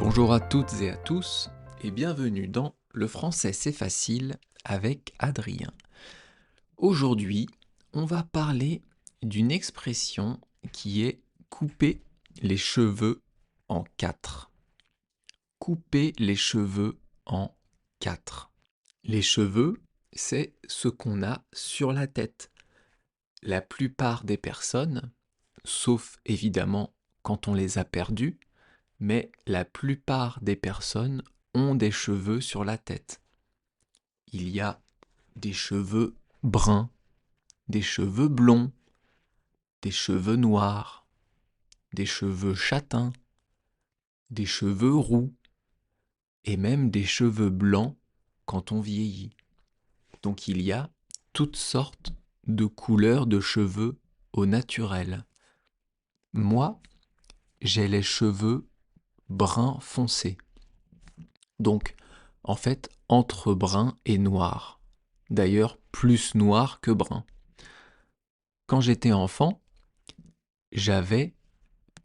Bonjour à toutes et à tous et bienvenue dans Le français c'est facile avec Adrien. Aujourd'hui, on va parler d'une expression qui est couper les cheveux en quatre. Couper les cheveux en quatre. Les cheveux, c'est ce qu'on a sur la tête. La plupart des personnes, sauf évidemment quand on les a perdus, mais la plupart des personnes ont des cheveux sur la tête. Il y a des cheveux bruns, des cheveux blonds, des cheveux noirs, des cheveux châtains, des cheveux roux et même des cheveux blancs quand on vieillit. Donc il y a toutes sortes de couleurs de cheveux au naturel. Moi, j'ai les cheveux brun foncé. Donc, en fait, entre brun et noir. D'ailleurs, plus noir que brun. Quand j'étais enfant, j'avais,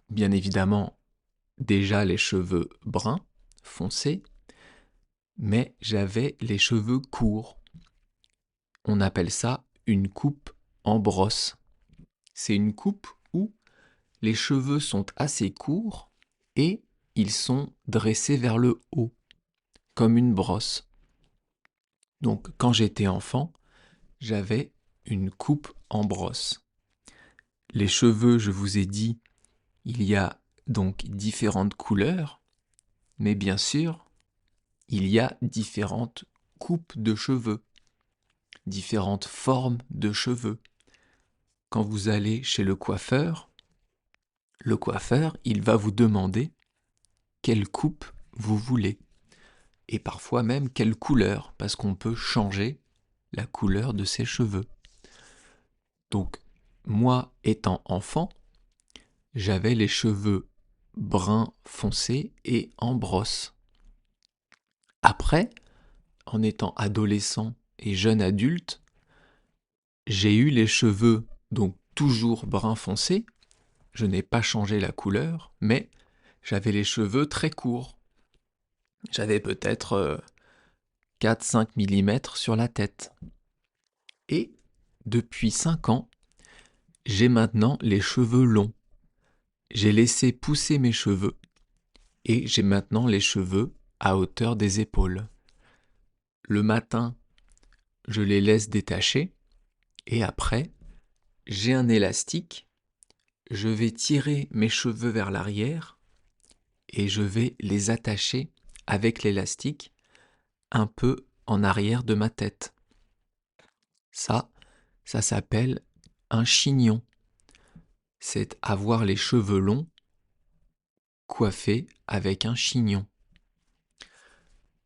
bien évidemment, déjà les cheveux bruns, foncés, mais j'avais les cheveux courts. On appelle ça une coupe en brosse. C'est une coupe où les cheveux sont assez courts et ils sont dressés vers le haut, comme une brosse. Donc, quand j'étais enfant, j'avais une coupe en brosse. Les cheveux, je vous ai dit, il y a donc différentes couleurs, mais bien sûr, il y a différentes coupes de cheveux, différentes formes de cheveux. Quand vous allez chez le coiffeur, il va vous demander quelle coupe vous voulez, et parfois même quelle couleur, parce qu'on peut changer la couleur de ses cheveux. Donc, moi, étant enfant, j'avais les cheveux bruns foncés et en brosse. Après, en étant adolescent et jeune adulte, j'ai eu les cheveux donc toujours brun foncé. Je n'ai pas changé la couleur, mais j'avais les cheveux très courts. J'avais peut-être 4-5 mm sur la tête. Et depuis 5 ans, j'ai maintenant les cheveux longs. J'ai laissé pousser mes cheveux et j'ai maintenant les cheveux à hauteur des épaules. Le matin, je les laisse détacher et après, j'ai un élastique. Je vais tirer mes cheveux vers l'arrière et je vais les attacher avec l'élastique un peu en arrière de ma tête. Ça s'appelle un chignon. C'est avoir les cheveux longs coiffés avec un chignon.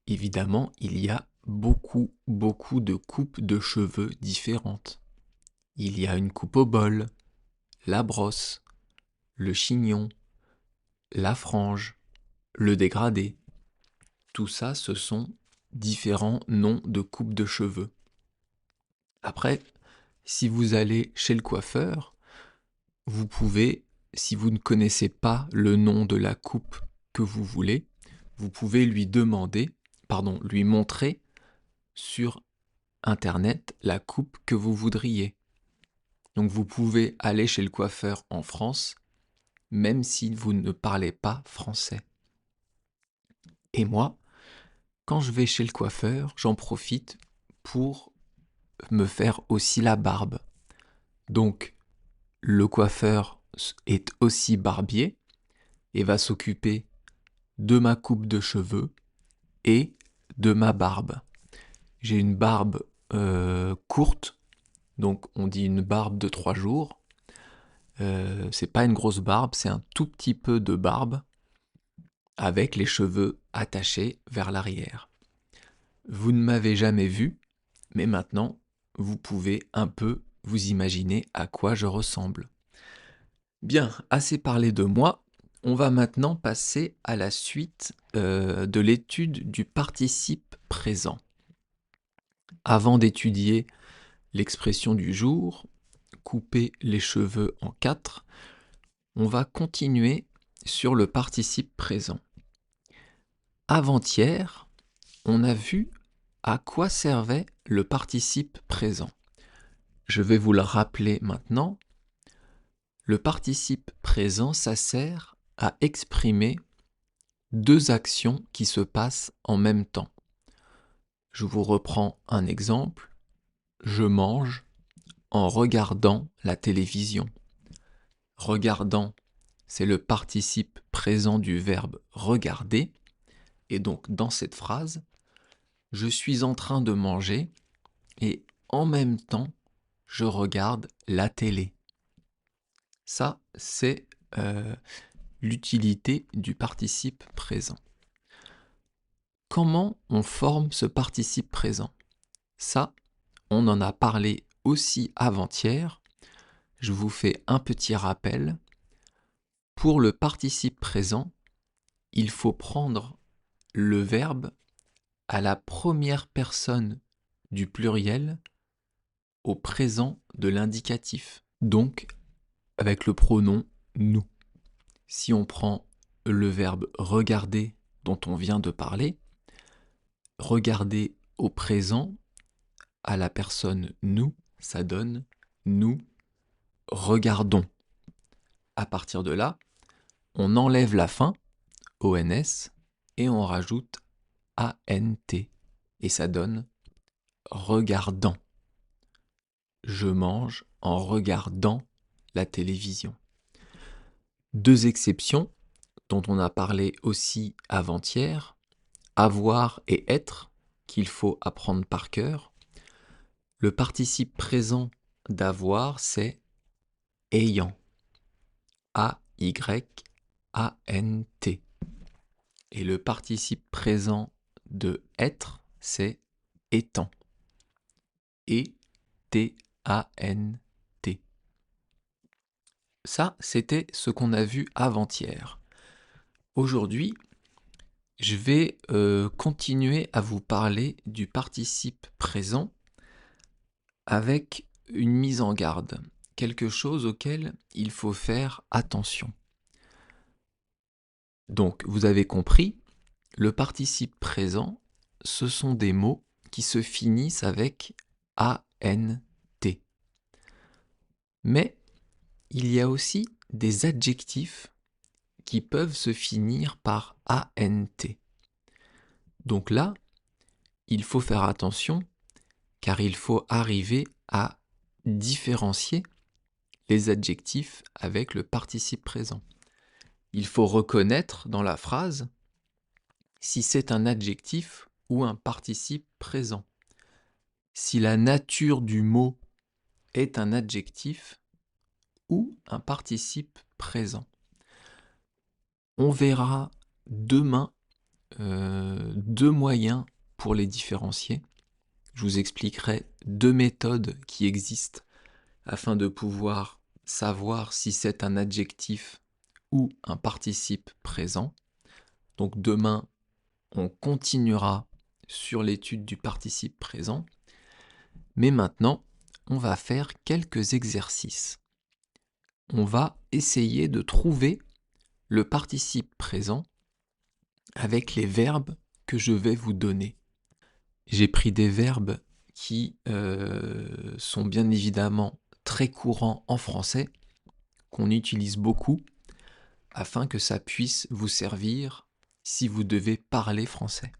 Évidemment, il y a beaucoup de coupes de cheveux différentes. Il y a une coupe au bol, la brosse, le chignon, la frange, le dégradé. Tout ça, ce sont différents noms de coupe de cheveux. Après, si vous allez chez le coiffeur, vous pouvez, si vous ne connaissez pas le nom de la coupe que vous voulez, vous pouvez lui montrer sur Internet la coupe que vous voudriez. Donc vous pouvez aller chez le coiffeur en France, même si vous ne parlez pas français. Et moi, quand je vais chez le coiffeur, j'en profite pour me faire aussi la barbe. Donc, le coiffeur est aussi barbier et va s'occuper de ma coupe de cheveux et de ma barbe. J'ai une barbe courte, donc on dit une barbe de 3 jours. C'est pas une grosse barbe, c'est un tout petit peu de barbe avec les cheveux attachés vers l'arrière. Vous ne m'avez jamais vu, mais maintenant, vous pouvez un peu vous imaginer à quoi je ressemble. Bien, assez parlé de moi, on va maintenant passer à la suite de l'étude du participe présent. Avant d'étudier l'expression du jour, couper les cheveux en 4, on va continuer sur le participe présent. Avant-hier, on a vu à quoi servait le participe présent. Je vais vous le rappeler maintenant. Le participe présent, ça sert à exprimer deux actions qui se passent en même temps. Je vous reprends un exemple. Je mange en regardant la télévision. Regardant, c'est le participe présent du verbe regarder. Et donc, dans cette phrase, je suis en train de manger et en même temps, je regarde la télé. Ça, c'est l'utilité du participe présent. Comment on forme ce participe présent? Ça, on en a parlé aussi avant-hier. Je vous fais un petit rappel. Pour le participe présent, il faut prendre le verbe à la première personne du pluriel au présent de l'indicatif. Donc, avec le pronom nous. Si on prend le verbe regarder dont on vient de parler, regarder au présent à la personne nous, ça donne nous regardons. À partir de là, on enlève la fin, ONS, et on rajoute ANT. Et ça donne regardant. Je mange en regardant la télévision. Deux exceptions dont on a parlé aussi avant-hier, avoir et être, qu'il faut apprendre par cœur. Le participe présent d'avoir, c'est ayant. A-Y-A-N-T. Et le participe présent de être, c'est étant. E-T-A-N-T. Ça, c'était ce qu'on a vu avant-hier. Aujourd'hui, je vais continuer à vous parler du participe présent avec une mise en garde, quelque chose auquel il faut faire attention. Donc, vous avez compris, le participe présent, ce sont des mots qui se finissent avec A-N-T. Mais il y a aussi des adjectifs qui peuvent se finir par A-N-T. Donc là, il faut faire attention car il faut arriver à différencier les adjectifs avec le participe présent. Il faut reconnaître dans la phrase si c'est un adjectif ou un participe présent. Si la nature du mot est un adjectif ou un participe présent. On verra demain deux moyens pour les différencier. Je vous expliquerai deux méthodes qui existent afin de pouvoir savoir si c'est un adjectif ou un participe présent. Donc demain, on continuera sur l'étude du participe présent. Mais maintenant, on va faire quelques exercices. On va essayer de trouver le participe présent avec les verbes que je vais vous donner. J'ai pris des verbes qui sont bien évidemment très courants en français, qu'on utilise beaucoup, afin que ça puisse vous servir si vous devez parler français.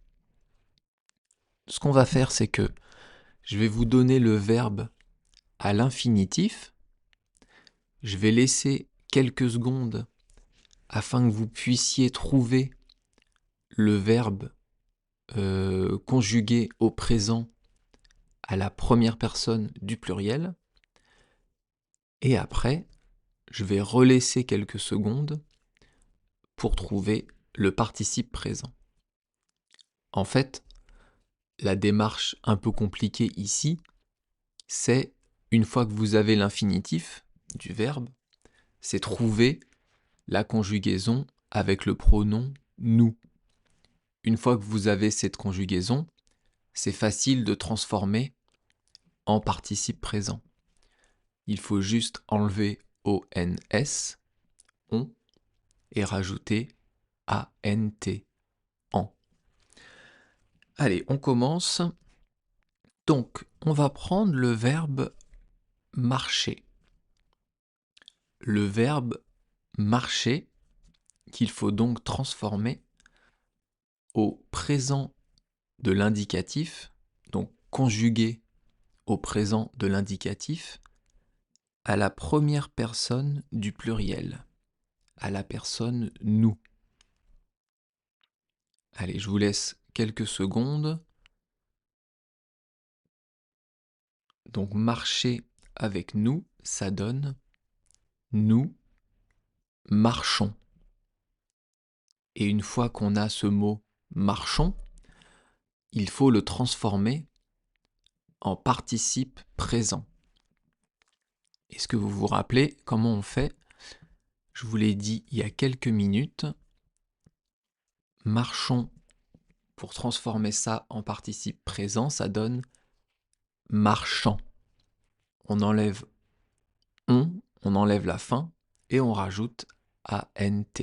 Ce qu'on va faire, c'est que je vais vous donner le verbe à l'infinitif. Je vais laisser quelques secondes afin que vous puissiez trouver le verbe conjugué au présent à la première personne du pluriel. Et après, je vais relaisser quelques secondes pour trouver le participe présent. En fait, la démarche un peu compliquée ici, c'est une fois que vous avez l'infinitif du verbe, c'est trouver la conjugaison avec le pronom nous. Une fois que vous avez cette conjugaison, c'est facile de transformer en participe présent. Il faut juste enlever ONS, on, et rajouter ANT, en. Allez, on commence. Donc, on va prendre le verbe marcher. Le verbe marcher qu'il faut donc transformer au présent de l'indicatif, donc conjugué au présent de l'indicatif, à la première personne du pluriel, à la personne nous. Allez, je vous laisse quelques secondes. Donc marcher avec nous, ça donne nous marchons. Et une fois qu'on a ce mot marchons, il faut le transformer en participe présent. Est-ce que vous vous rappelez comment on fait? Je vous l'ai dit il y a quelques minutes. Marchons, pour transformer ça en participe présent, ça donne marchant. On enlève on enlève la fin et on rajoute ANT.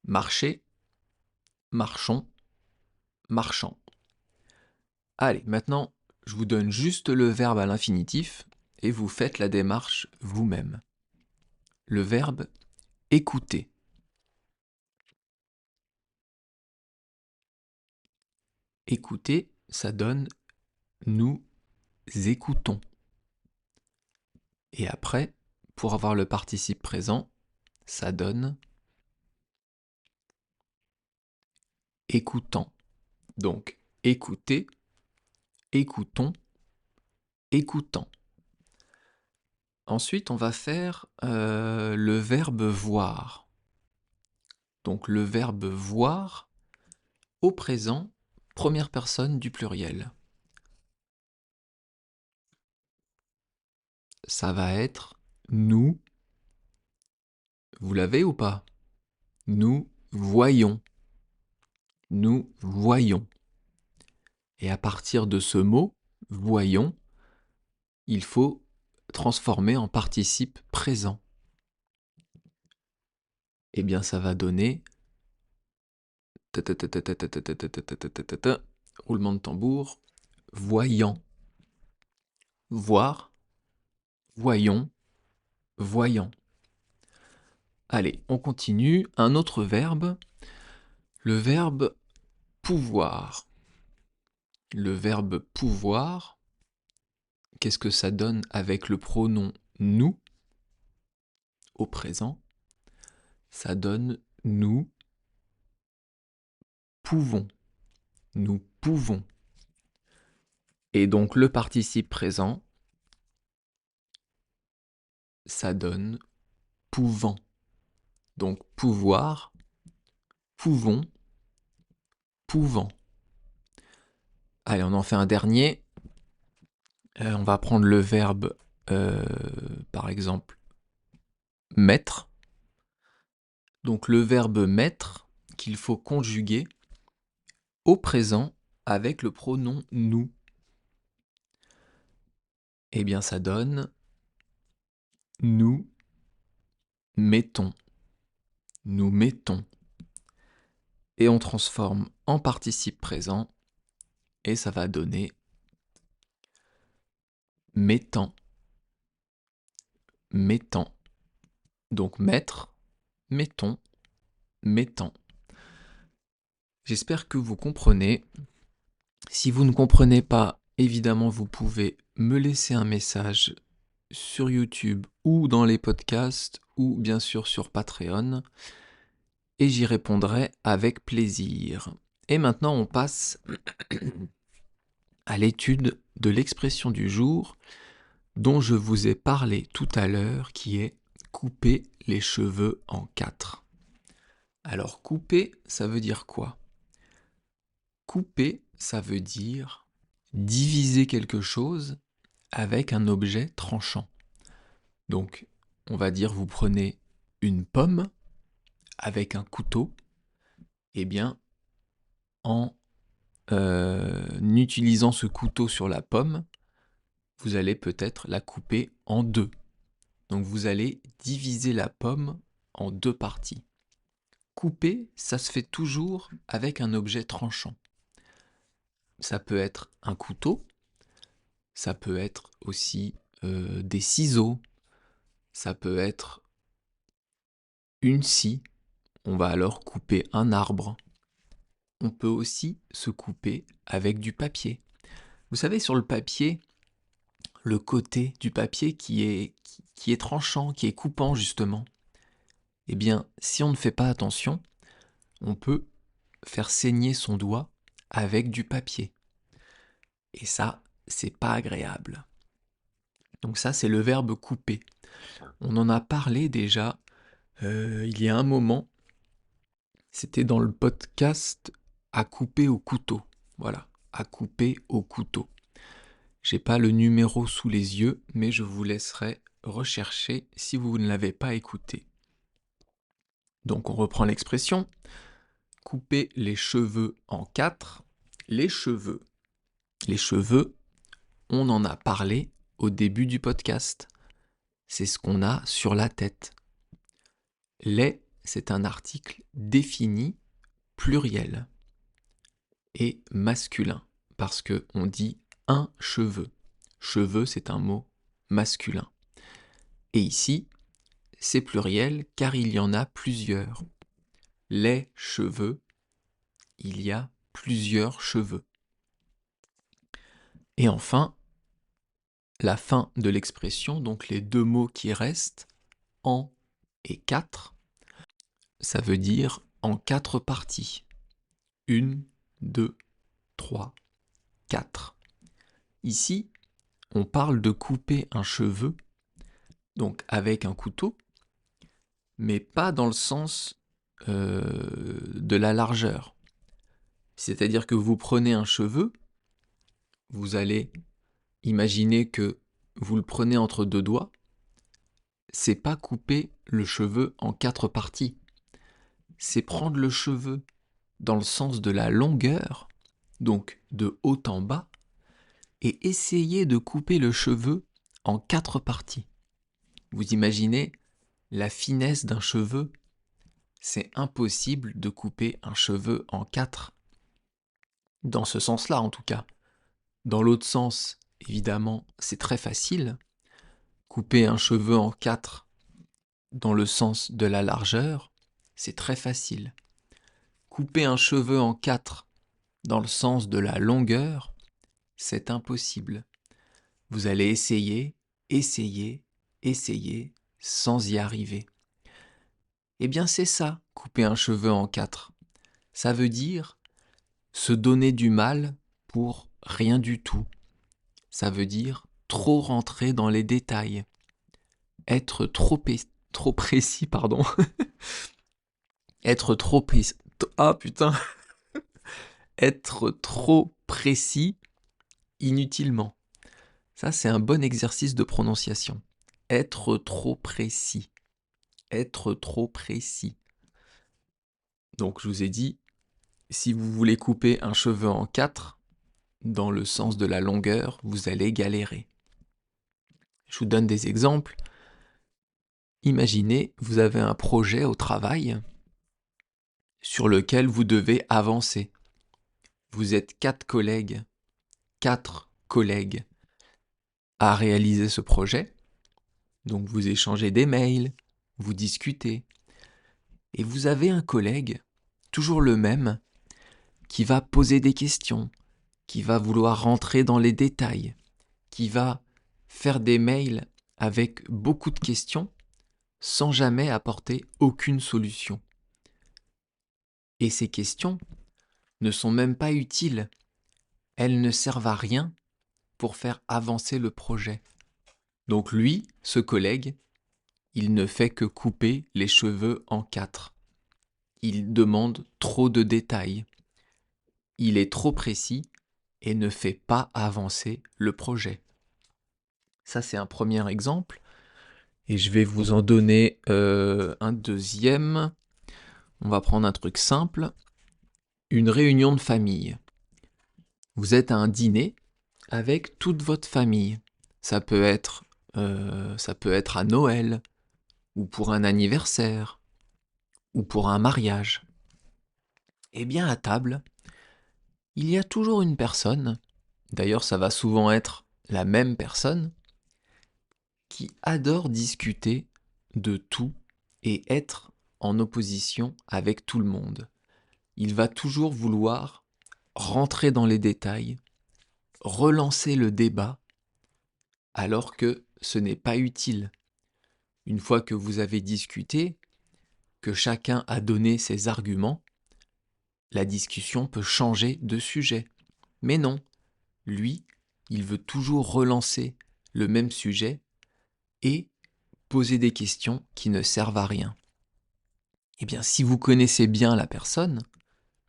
Marcher, marchons, marchant. Allez, maintenant, je vous donne juste le verbe à l'infinitif et vous faites la démarche vous-même. Le verbe écouter. Écouter, ça donne nous écoutons. Et après, pour avoir le participe présent, ça donne écoutant. Donc, écouter, écoutons, écoutant. Ensuite, on va faire le verbe voir. Donc, le verbe voir au présent, première personne du pluriel. Ça va être nous. Vous l'avez ou pas? Nous voyons. Nous voyons. Et à partir de ce mot, voyons, il faut transformer en participe présent. Eh bien, ça va donner roulement de tambour, voyant. Voir, voyons, voyant. Allez, on continue. Un autre verbe, le verbe pouvoir. Le verbe pouvoir, qu'est-ce que ça donne avec le pronom nous au présent? Ça donne nous pouvons. Nous pouvons. Et donc le participe présent, ça donne pouvant. Donc pouvoir, pouvons, pouvant. Allez, on en fait un dernier. On va prendre le verbe, par exemple, mettre. Donc le verbe mettre qu'il faut conjuguer au présent avec le pronom nous. Eh bien, ça donne nous mettons. Nous mettons. Et on transforme en participe présent et ça va donner mettant. Mettant. Donc mettre, mettons, mettant. J'espère que vous comprenez. Si vous ne comprenez pas, évidemment, vous pouvez me laisser un message sur YouTube ou dans les podcasts ou bien sûr sur Patreon et j'y répondrai avec plaisir. Et maintenant, on passe à l'étude de l'expression du jour dont je vous ai parlé tout à l'heure, qui est couper les cheveux en quatre. Alors couper, ça veut dire quoi? Couper, ça veut dire diviser quelque chose avec un objet tranchant. Donc, on va dire, vous prenez une pomme avec un couteau, et bien, en utilisant ce couteau sur la pomme, vous allez peut-être la couper en deux. Donc vous allez diviser la pomme en deux parties. Couper, ça se fait toujours avec un objet tranchant. ça peut être un couteau, ça peut être aussi des ciseaux, ça peut être une scie. On va alors couper un arbre. On peut aussi se couper avec du papier. Vous savez, sur le papier, le côté du papier qui est tranchant, qui est coupant justement, eh bien, si on ne fait pas attention, on peut faire saigner son doigt avec du papier. Et ça, c'est pas agréable. Donc ça, c'est le verbe couper. On en a parlé déjà il y a un moment. C'était dans le podcast à couper au couteau. Voilà, à couper au couteau. J'ai pas le numéro sous les yeux, mais je vous laisserai rechercher si vous ne l'avez pas écouté. Donc on reprend l'expression. Couper les cheveux en quatre. Les cheveux. Les cheveux, on en a parlé au début du podcast. C'est ce qu'on a sur la tête. Les, c'est un article défini, pluriel et masculin, parce que on dit un cheveu. Cheveux, c'est un mot masculin. Et ici, c'est pluriel car il y en a plusieurs. Les cheveux, il y a plusieurs cheveux. Et enfin, la fin de l'expression, donc les deux mots qui restent, en et quatre, ça veut dire en quatre parties. 1, 2, 3, 4. Ici, on parle de couper un cheveu, donc avec un couteau, mais pas dans le sens de la largeur. C'est-à-dire que vous prenez un cheveu, vous allez imaginer que vous le prenez entre deux doigts, c'est pas couper le cheveu en quatre parties, c'est prendre le cheveu dans le sens de la longueur, donc de haut en bas, et essayer de couper le cheveu en quatre parties. Vous imaginez la finesse d'un cheveu? C'est impossible de couper un cheveu en quatre. Dans ce sens-là, en tout cas. Dans l'autre sens, évidemment, c'est très facile. Couper un cheveu en quatre dans le sens de la largeur, c'est très facile. Couper un cheveu en quatre dans le sens de la longueur, c'est impossible. Vous allez essayer, sans y arriver. Eh bien, c'est ça, couper un cheveu en quatre. Ça veut dire se donner du mal pour rien du tout. Ça veut dire trop rentrer dans les détails. Être trop précis, pardon. Être trop précis. Ah putain. Être trop précis inutilement. Ça, c'est un bon exercice de prononciation. Être trop précis. Être trop précis. Donc, je vous ai dit, si vous voulez couper un cheveu en quatre, dans le sens de la longueur, vous allez galérer. Je vous donne des exemples. Imaginez, vous avez un projet au travail sur lequel vous devez avancer. Vous êtes quatre collègues à réaliser ce projet. Donc vous échangez des mails, vous discutez. Et vous avez un collègue, toujours le même, qui va poser des questions, qui va vouloir rentrer dans les détails, qui va faire des mails avec beaucoup de questions sans jamais apporter aucune solution. Et ces questions ne sont même pas utiles. Elles ne servent à rien pour faire avancer le projet. Donc lui, ce collègue, il ne fait que couper les cheveux en quatre. Il demande trop de détails. Il est trop précis et ne fait pas avancer le projet. Ça, c'est un premier exemple. Et je vais vous en donner un deuxième. On va prendre un truc simple. Une réunion de famille. Vous êtes à un dîner avec toute votre famille. Ça peut être à Noël, ou pour un anniversaire, ou pour un mariage. Eh bien, à table, il y a toujours une personne, d'ailleurs ça va souvent être la même personne, qui adore discuter de tout et être en opposition avec tout le monde. Il va toujours vouloir rentrer dans les détails, relancer le débat, alors que ce n'est pas utile. Une fois que vous avez discuté, que chacun a donné ses arguments, la discussion peut changer de sujet. Mais non, lui, il veut toujours relancer le même sujet et poser des questions qui ne servent à rien. Eh bien, si vous connaissez bien la personne,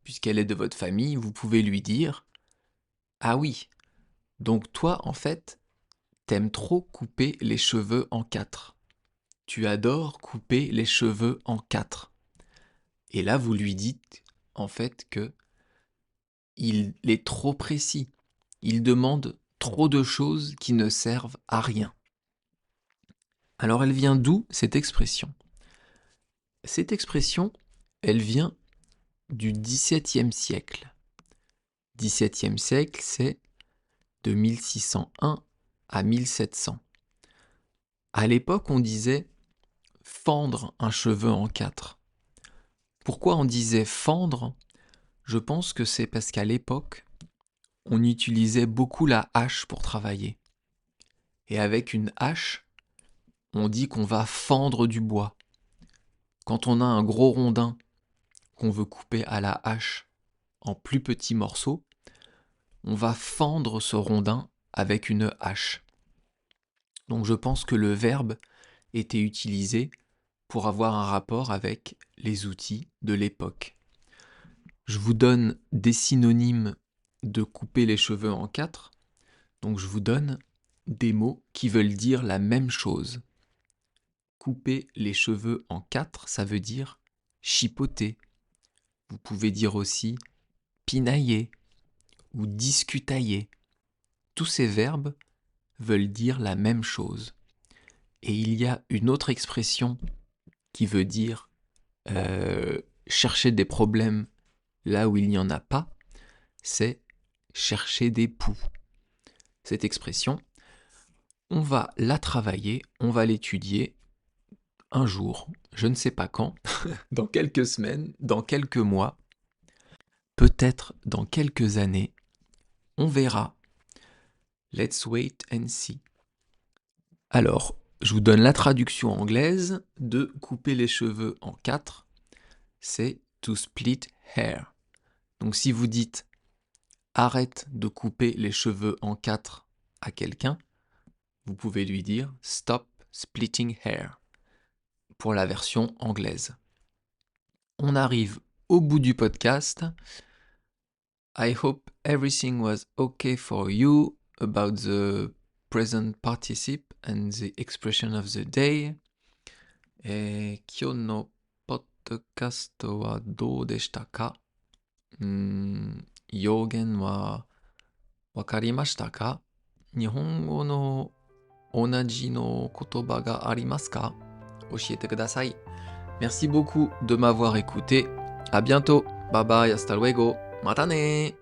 puisqu'elle est de votre famille, vous pouvez lui dire « Ah oui, donc toi, en fait, t'aimes trop couper les cheveux en quatre. Tu adores couper les cheveux en quatre. » Et là, vous lui dites, en fait, que il est trop précis. Il demande trop de choses qui ne servent à rien. Alors, elle vient d'où, cette expression? Cette expression, elle vient du XVIIe siècle. XVIIe siècle, c'est de 1601 à 1700. À l'époque, on disait fendre un cheveu en quatre. Pourquoi on disait fendre? Je pense que c'est parce qu'à l'époque, on utilisait beaucoup la hache pour travailler. Et avec une hache, on dit qu'on va fendre du bois. Quand on a un gros rondin qu'on veut couper à la hache en plus petits morceaux, on va fendre ce rondin avec une hache. Donc je pense que le verbe était utilisé pour avoir un rapport avec les outils de l'époque. Je vous donne des synonymes de couper les cheveux en quatre. Donc je vous donne des mots qui veulent dire la même chose. Couper les cheveux en quatre, ça veut dire chipoter. Vous pouvez dire aussi pinailler ou discutailler. Tous ces verbes veulent dire la même chose. Et il y a une autre expression qui veut dire chercher des problèmes là où il n'y en a pas, c'est chercher des poux. Cette expression, on va la travailler, on va l'étudier un jour, je ne sais pas quand, dans quelques semaines, dans quelques mois, peut-être dans quelques années, on verra. Let's wait and see. Alors, je vous donne la traduction anglaise de couper les cheveux en quatre, c'est to split hair. Donc si vous dites arrête de couper les cheveux en quatre à quelqu'un, vous pouvez lui dire stop splitting hair pour la version anglaise. On arrive au bout du podcast. I hope everything was okay for you about the present participle and the expression of the day. 今日のポッドキャストはどうでしたか？要言はわかりましたか？日本語の同じの言葉がありますか？教えてください。Merci beaucoup de m'avoir écouté. À bientôt. Bye bye, hasta luego. またね